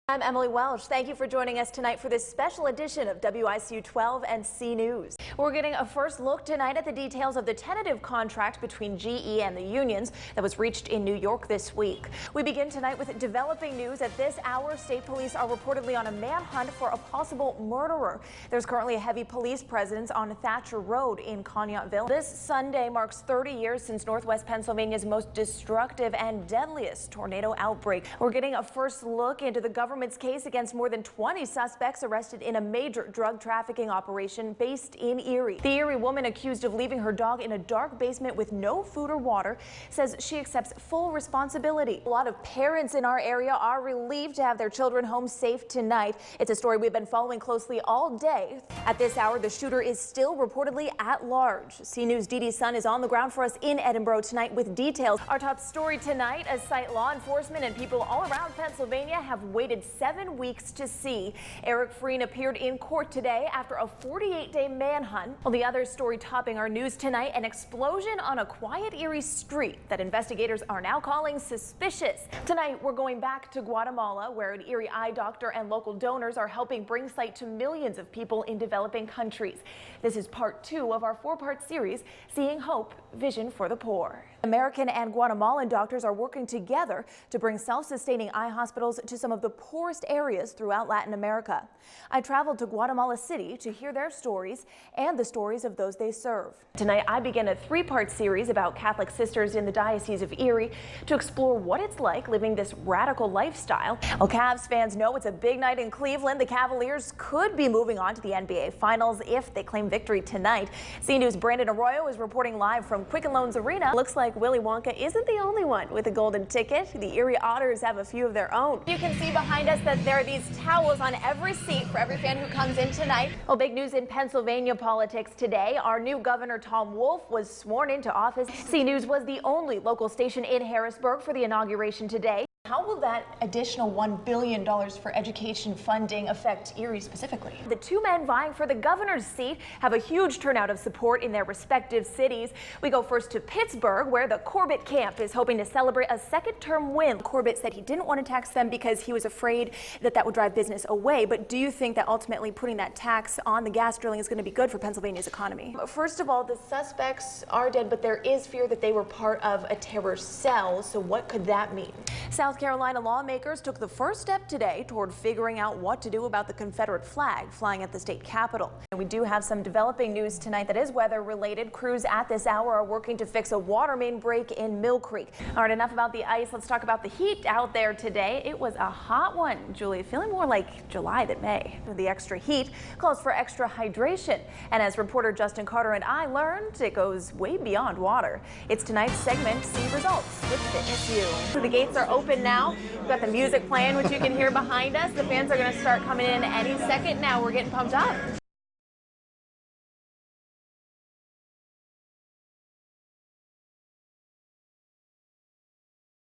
I'm Emily Welch. Thank you for joining us tonight for this special edition of WICU 12 and C News. We're getting a first look tonight at the details of the tentative contract between GE and the unions that was reached in New York this week. We begin tonight with developing news. At this hour, state police are reportedly on a manhunt for a possible murderer. There's currently a heavy police presence on Thatcher Road in Conneautville. This Sunday marks 30 years since Northwest Pennsylvania's most destructive and deadliest tornado outbreak. We're getting a first look into the government's case against more than 20 suspects arrested in a major drug trafficking operation based in Erie. The Erie woman accused of leaving her dog in a dark basement with no food or water says she accepts full responsibility. A lot of parents in our area are relieved to have their children home safe tonight. It's a story we've been following closely all day. At this hour, the shooter is still reportedly at large. C News' Dee Dee Sun is on the ground for us in Edinboro tonight with details. Our top story tonight, as site law enforcement and people all around Pennsylvania have waited 7 weeks to see. Eric Frein appeared in court today after a 48-day manhunt. Well, the other story topping our news tonight, an explosion on a quiet Erie street that investigators are now calling suspicious. Tonight, we're going back to Guatemala, where an Erie eye doctor and local donors are helping bring sight to millions of people in developing countries. This is part 2 of our 4-part series, Seeing Hope, Vision for the Poor. American and Guatemalan doctors are working together to bring self-sustaining eye hospitals to some of the poorest areas throughout Latin America. I traveled to Guatemala City to hear their stories and the stories of those they serve. Tonight, I begin a 3-part series about Catholic sisters in the Diocese of Erie to explore what it's like living this radical lifestyle. Well, Cavs fans know it's a big night in Cleveland. The Cavaliers could be moving on to the NBA Finals if they claim victory tonight. C News' Brandon Arroyo is reporting live from Quicken Loans Arena. Looks like Willy Wonka isn't the only one with a golden ticket. The Erie Otters have a few of their own. You can see behind us that there are these towels on every seat for every fan who comes in tonight. Well, big news in Pennsylvania politics today. Our new governor, Tom Wolf, was sworn into office. C News was the only local station in Harrisburg for the inauguration today. How will that additional $1 billion for education funding affect Erie specifically? The two men vying for the governor's seat have a huge turnout of support in their respective cities. We go first to Pittsburgh, where the Corbett camp is hoping to celebrate a second-term win. Corbett said he didn't want to tax them because he was afraid that that would drive business away. But do you think that ultimately putting that tax on the gas drilling is going to be good for Pennsylvania's economy? First of all, the suspects are dead, but there is fear that they were part of a terror cell. So what could that mean? South Carolina lawmakers took the first step today toward figuring out what to do about the Confederate flag flying at the state capitol. And we do have some developing news tonight that is weather related. Crews at this hour are working to fix a water main break in Mill Creek. All right, enough about the ice. Let's talk about the heat out there today. It was a hot one, Julie, feeling more like July than May. The extra heat calls for extra hydration. And as reporter Justin Carter and I learned, it goes way beyond water. It's tonight's segment, See Results with Fitness U. The gates are open now. We've got the music playing, which you can hear behind us. The fans are going to start coming in any second now. We're getting pumped up.